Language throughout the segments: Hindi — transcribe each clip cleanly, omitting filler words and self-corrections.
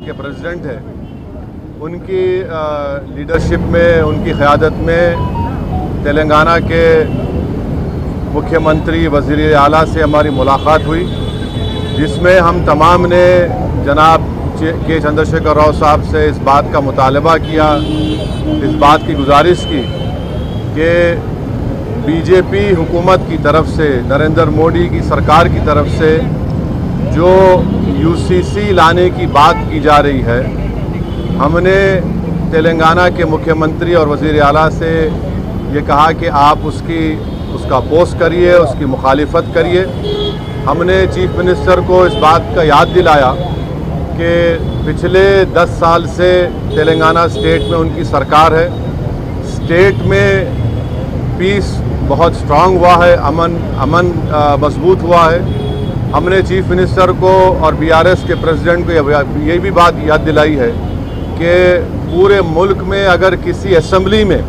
के प्रेसिडेंट हैं, उनकी लीडरशिप में, उनकी क़यादत में तेलंगाना के मुख्यमंत्री वज़ीर आला से हमारी मुलाकात हुई, जिसमें हम तमाम ने जनाब के चंद्रशेखर राव साहब से इस बात का मुतालबा किया, इस बात की गुजारिश की कि बीजेपी हुकूमत की तरफ से, नरेंद्र मोदी की सरकार की तरफ से जो यूसीसी लाने की बात की जा रही है, हमने तेलंगाना के मुख्यमंत्री और वज़ीर आला से ये कहा कि आप उसका अपोज़ करिए, उसकी मुखालिफत करिए। हमने चीफ मिनिस्टर को इस बात का याद दिलाया कि पिछले 10 साल से तेलंगाना स्टेट में उनकी सरकार है, स्टेट में पीस बहुत स्ट्रांग हुआ है, अमन मजबूत हुआ है। हमने चीफ मिनिस्टर को और बीआरएस के प्रेसिडेंट को ये भी बात याद दिलाई है कि पूरे मुल्क में अगर किसी असेंबली में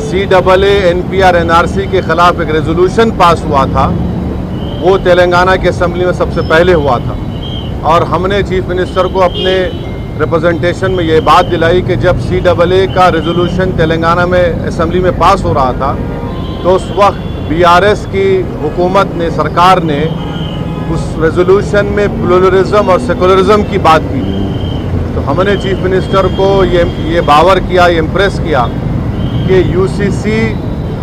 CAA NPR NRC के ख़िलाफ़ एक रेजोल्यूशन पास हुआ था, वो तेलंगाना के असेंबली में सबसे पहले हुआ था। और हमने चीफ मिनिस्टर को अपने रिप्रेजेंटेशन में ये बात दिलाई कि जब CAA का रेजोल्यूशन तेलंगाना में असेंबली में पास हो रहा था, तो उस वक्त बीआरएस की हुकूमत ने, सरकार ने उस रेजोल्यूशन में प्लुरलिज्म और सेकुलरिज्म की बात की। तो हमने चीफ मिनिस्टर को ये बावर किया, ये इम्प्रेस किया कि यूसीसी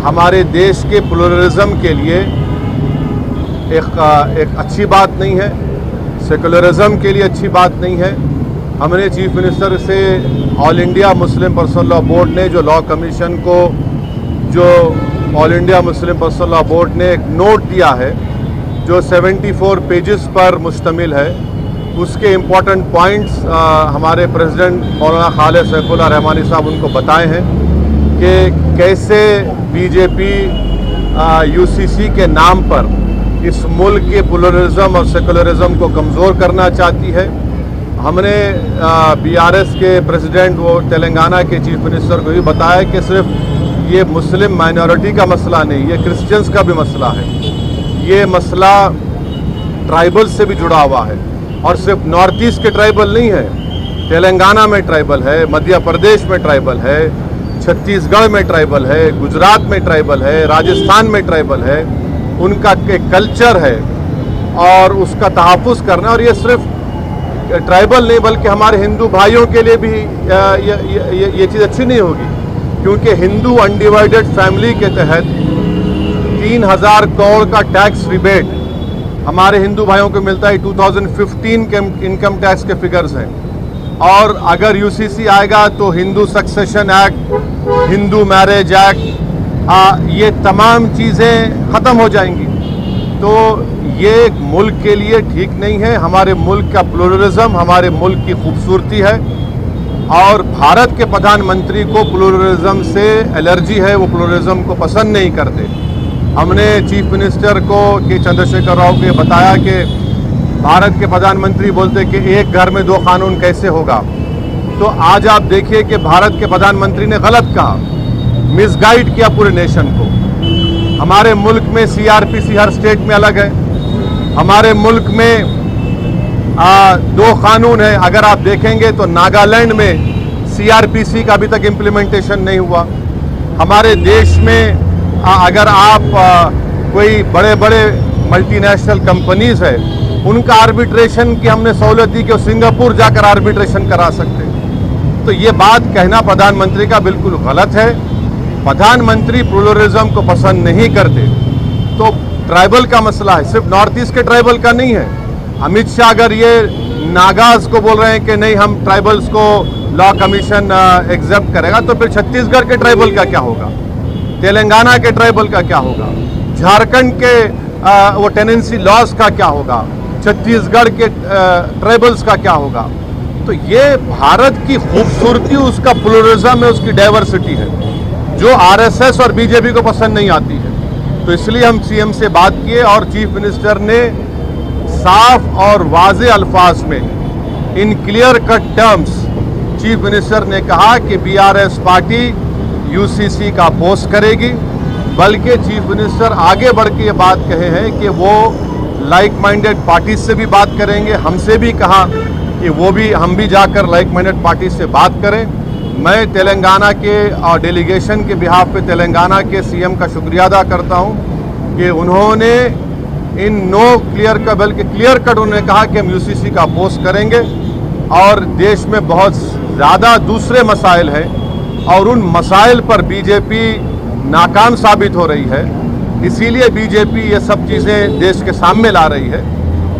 हमारे देश के प्लुरलिज्म के लिए एक अच्छी बात नहीं है, सेकुलरिज्म के लिए अच्छी बात नहीं है। हमने चीफ मिनिस्टर से all India Muslim personal law board ने जो लॉ कमीशन को, जो all India Muslim personal law board ने एक नोट दिया है जो 74 पेजेस पर मुश्तमिल है, उसके इम्पॉर्टेंट पॉइंट्स हमारे प्रेसिडेंट मौलाना खालिद सैफुल्लाह रहमानी साहब उनको बताए हैं कि कैसे बीजेपी यूसीसी के नाम पर इस मुल्क के प्लुरलिज्म और सेकुलरिज्म को कमज़ोर करना चाहती है। हमने बीआरएस के प्रेसिडेंट, वो तेलंगाना के चीफ मिनिस्टर को भी बताया कि सिर्फ ये मुस्लिम माइनॉरिटी का मसला नहीं, ये क्रिश्चियंस का भी मसला है, ये मसला ट्राइबल से भी जुड़ा हुआ है। और सिर्फ नॉर्थ ईस्ट के ट्राइबल नहीं है, तेलंगाना में ट्राइबल है, मध्य प्रदेश में ट्राइबल है, छत्तीसगढ़ में ट्राइबल है, गुजरात में ट्राइबल है, राजस्थान में ट्राइबल है। उनका एक कल्चर है और उसका तहफ़्फ़ुज़ करना। और ये सिर्फ ट्राइबल नहीं बल्कि हमारे हिंदू भाइयों के लिए भी ये चीज़ अच्छी नहीं होगी, क्योंकि हिंदू अनडिवाइडेड फैमिली के तहत 3000 करोड़ का टैक्स रिबेट हमारे हिंदू भाइयों को मिलता है। 2015 के इनकम टैक्स के फिगर्स हैं। और अगर यूसीसी आएगा तो Hindu succession act, Hindu marriage act, ये तमाम चीज़ें ख़त्म हो जाएंगी। तो ये एक मुल्क के लिए ठीक नहीं है। हमारे मुल्क का प्लुरलिज्म हमारे मुल्क की खूबसूरती है और भारत के प्रधानमंत्री को प्लुरलिज्म से एलर्जी है, वो प्लुरलिज्म को पसंद नहीं करते। हमने चीफ मिनिस्टर को के चंद्रशेखर राव को बताया कि भारत के प्रधानमंत्री बोलते कि एक घर में 2 कानून कैसे होगा। तो आज आप देखिए कि भारत के प्रधानमंत्री ने गलत कहा, मिसगाइड किया पूरे नेशन को। हमारे मुल्क में CRPC हर स्टेट में अलग है। हमारे मुल्क में 2 कानून है। अगर आप देखेंगे तो नागालैंड में CRPC का अभी तक इम्प्लीमेंटेशन नहीं हुआ। हमारे देश में अगर आप कोई बड़े बड़े मल्टीनेशनल कंपनीज है, उनका आर्बिट्रेशन की हमने सहूलत दी कि वो सिंगापुर जाकर आर्बिट्रेशन करा सकते हैं। तो ये बात कहना प्रधानमंत्री का बिल्कुल गलत है। प्रधानमंत्री प्लुरलिज्म को पसंद नहीं करते। तो ट्राइबल का मसला है, सिर्फ नॉर्थ ईस्ट के ट्राइबल का नहीं है। अमित शाह अगर ये नागाज को बोल रहे हैं कि नहीं हम ट्राइबल्स को लॉ कमीशन एक्सेप्ट करेगा, तो फिर छत्तीसगढ़ के ट्राइबल का क्या होगा, तेलंगाना के ट्राइबल का क्या होगा, झारखंड के वो टेनेंसी लॉज का क्या होगा, छत्तीसगढ़ के ट्राइबल्स का क्या होगा। तो ये भारत की खूबसूरती, उसका प्लुरलिज्म है, उसकी डाइवर्सिटी है, जो आरएसएस और बीजेपी को पसंद नहीं आती है। तो इसलिए हम सीएम से बात किए और चीफ मिनिस्टर ने साफ और वाज़े अल्फाज में, in clear cut terms, chief minister ने कहा कि बीआरएस पार्टी यूसीसी का अपोज करेगी। बल्कि चीफ मिनिस्टर आगे बढ़ के ये बात कहे हैं कि वो लाइक माइंडेड पार्टीज से भी बात करेंगे। हमसे भी कहा कि वो भी हम भी जाकर लाइक माइंडेड पार्टी से बात करें। मैं तेलंगाना के और डेलीगेशन के बिहाफ पे तेलंगाना के सीएम का शुक्रिया अदा करता हूं कि उन्होंने इन नो क्लियर का बल्कि क्लियर कट उन्होंने कहा कि हम यूसीसी का अपोज करेंगे और देश में बहुत ज़्यादा दूसरे मसाइल हैं और उन मसाइल पर बीजेपी नाकाम साबित हो रही है, इसीलिए बीजेपी ये सब चीज़ें देश के सामने ला रही है।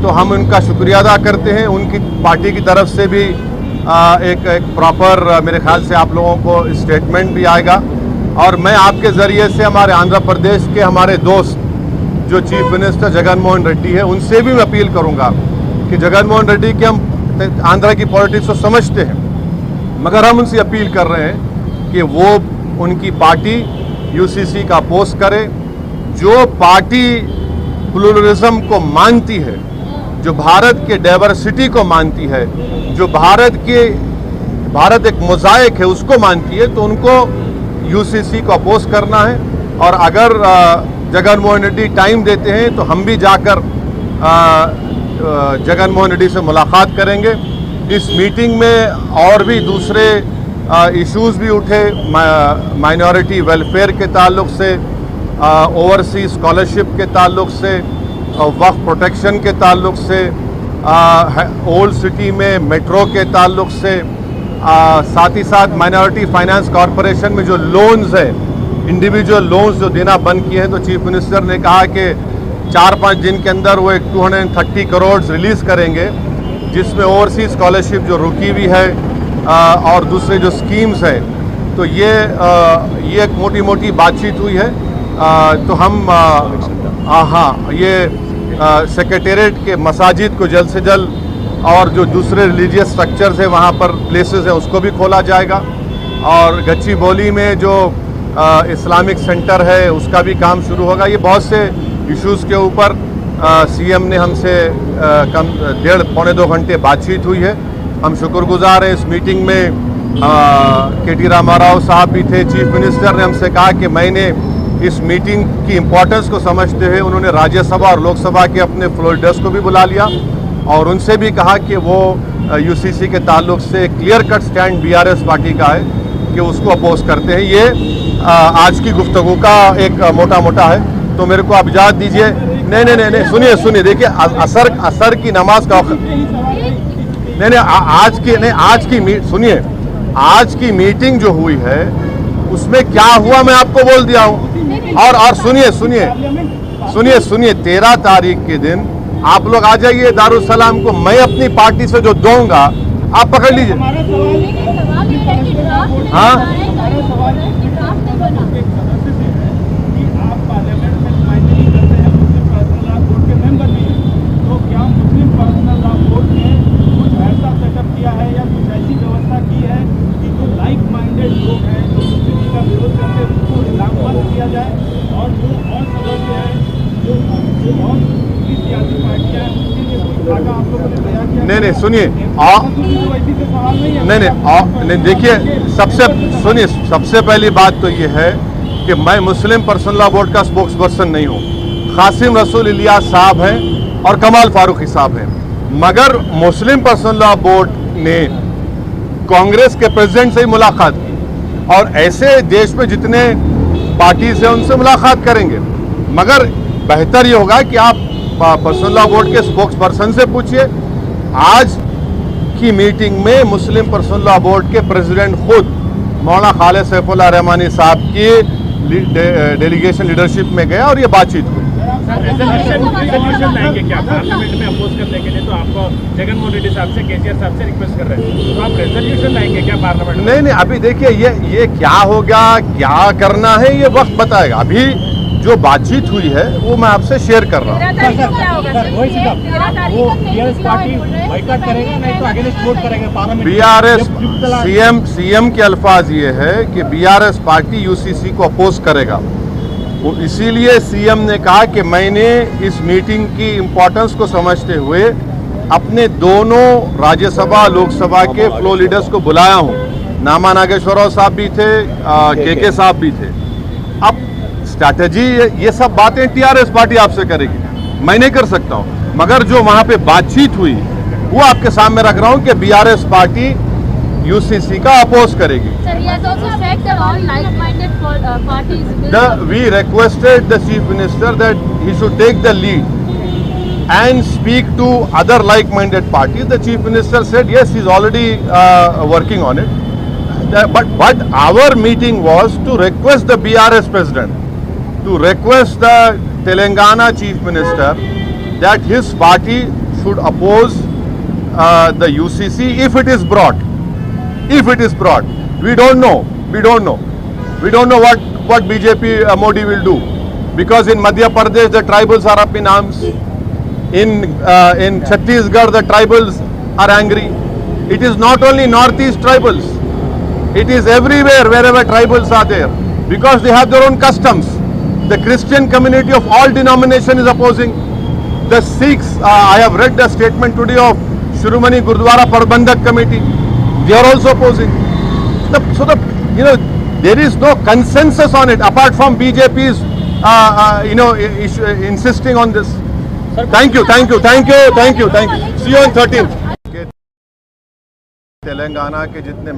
तो हम उनका शुक्रिया अदा करते हैं। उनकी पार्टी की तरफ से भी एक प्रॉपर मेरे ख्याल से आप लोगों को स्टेटमेंट भी आएगा। और मैं आपके ज़रिए से हमारे आंध्र प्रदेश के हमारे दोस्त जो चीफ मिनिस्टर जगन मोहन रेड्डी है उनसे भी मैं अपील करूंगा कि जगन मोहन रेड्डी के हम आंध्र की पॉलिटिक्स को समझते हैं, मगर हम उनसे अपील कर रहे हैं कि वो उनकी पार्टी यूसीसी का अपोज करे। जो पार्टी प्लूरलिज्म को मानती है, जो भारत के डाइवर्सिटी को मानती है, जो भारत एक मोज़ाइक है उसको मानती है, तो उनको यूसीसी को अपोज करना है। और अगर जगन मोहन रेड्डी टाइम देते हैं तो हम भी जाकर जगन मोहन रेड्डी से मुलाकात करेंगे। इस मीटिंग में और भी दूसरे इश्यूज भी उठे, माइनॉरिटी वेलफेयर के ताल्लुक से, ओवरसीज स्कॉलरशिप के ताल्लुक से, वक्फ प्रोटेक्शन के ताल्लुक से, ओल्ड सिटी में मेट्रो के ताल्लुक से, साथ ही साथ माइनॉरिटी फाइनेंस कॉरपोरेशन में जो लोन्स है, इंडिविजुअल लोन्स जो देना बंद किए हैं, तो चीफ मिनिस्टर ने कहा कि 4-5 दिन के अंदर वो एक 230 करोड़ रिलीज़ करेंगे, जिसमें ओवरसीज स्कॉलरशिप जो रुकी हुई है और दूसरे जो स्कीम्स हैं। तो ये एक मोटी मोटी बातचीत हुई है। तो हम ये सेक्रेटेरिएट के मसाजिद को जल्द से जल्द और जो दूसरे रिलीजियस स्ट्रक्चर्स हैं वहाँ पर प्लेसेस हैं उसको भी खोला जाएगा। और गच्चीबौली में जो इस्लामिक सेंटर है उसका भी काम शुरू होगा। ये बहुत से इश्यूज़ के ऊपर सीएम ने हमसे कम 1.5-2 घंटे बातचीत हुई है। हम शुक्रगुजार हैं। इस मीटिंग में केटी रामाराव साहब भी थे। चीफ मिनिस्टर ने हमसे कहा कि मैंने इस मीटिंग की इम्पोर्टेंस को समझते हुए उन्होंने राज्यसभा और लोकसभा के अपने फ्लोर लीडर्स को भी बुला लिया और उनसे भी कहा कि वो यूसीसी के ताल्लुक से clear cut stand BRS party का है कि उसको अपोज करते हैं। ये आज की गुफ्तगू का एक मोटा है। तो मेरे को आप इजाज़त दीजिए। नहीं, सुनिए देखिए, असर की नमाज का सुनिए, आज की मीटिंग जो हुई है उसमें क्या हुआ मैं आपको बोल दिया हूँ। और सुनिए 13 तारीख के दिन आप लोग आ जाइए दारुसलाम को। मैं अपनी पार्टी से जो दूंगा आप पकड़ लीजिए। हाँ, नहीं सुनिए, नहीं देखिए, सबसे पहली बात तो ये है कि मैं मुस्लिम पर्सनल लॉ बोर्ड का स्पोक्स पर्सन नहीं हूँ। कासिम रसूल इलियास साहब हैं और कमाल फारूकी साहब हैं, मगर मुस्लिम पर्सनल लॉ बोर्ड ने कांग्रेस के प्रेसिडेंट से ही मुलाकात की और ऐसे देश में जितने पार्टीज हैं उनसे मुलाकात करेंगे। मगर बेहतर ये होगा कि आप पर्सनल लॉ बोर्ड के स्पोक्स पर्सन से पूछिए। आज की मीटिंग में मुस्लिम पर्सनल लॉ बोर्ड के प्रेसिडेंट खुद मौलाना खालिद सैफुल्लाह रहमानी साहब की डेलीगेशन लीडरशिप में गया और ये बातचीत हुई। रेजोल्यूशन लाएंगे क्या पार्लियामेंट में अपोज करने के लिए? तो आपको जगन मोहन रेड्डी साहब से, केसीआर साहब से रिक्वेस्ट कर रहे हैं, तो आप रेजोल्यूशन लाएंगे क्या पार्लियामेंट? नहीं, अभी देखिए ये क्या होगा, क्या करना है ये वक्त बताएगा। अभी जो बातचीत हुई है वो मैं आपसे शेयर कर रहा हूँ। बीआरएस सीएम के अल्फाज ये है कि बीआरएस पार्टी यूसीसी को अपोज करेगा। इसीलिए सीएम ने कहा कि मैंने इस मीटिंग की इम्पोर्टेंस को समझते हुए अपने दोनों राज्यसभा लोकसभा के फ्लो लीडर्स को बुलाया हूँ। नामा नागेश्वरराव साहब भी थे, के साहब भी थे। अब स्ट्रैटेजी ये सब बातें टीआरएस पार्टी आपसे करेगी, मैं नहीं कर सकता हूँ। मगर जो वहाँ पे बातचीत हुई वो आपके सामने रख रहा हूं कि बीआरएस पार्टी यूसीसी का अपोज करेगी. Sir, he has also said that all like-minded parties will... We requested the Chief Minister that he should take the lead and speak to other like-minded parties. The Chief Minister said yes, he's already working on it. But our meeting was to request the BRS President, to request the Telangana Chief Minister that his party should oppose the UCC if it is brought. If it is brought. We don't know. We don't know. We don't know what BJP Modi will do. Because in Madhya Pradesh the tribals are up in arms. In Chhattisgarh the tribals are angry. It is not only northeast tribals. It is everywhere wherever tribals are there. Because they have their own customs. The Christian community of all denomination is opposing. The Sikhs, I have read the statement today of Shiromani Gurdwara Prabandhak Committee. They are also opposing. There is no consensus on it apart from BJP's, insisting on this. Thank you. See you on 13th. Telangana के जितने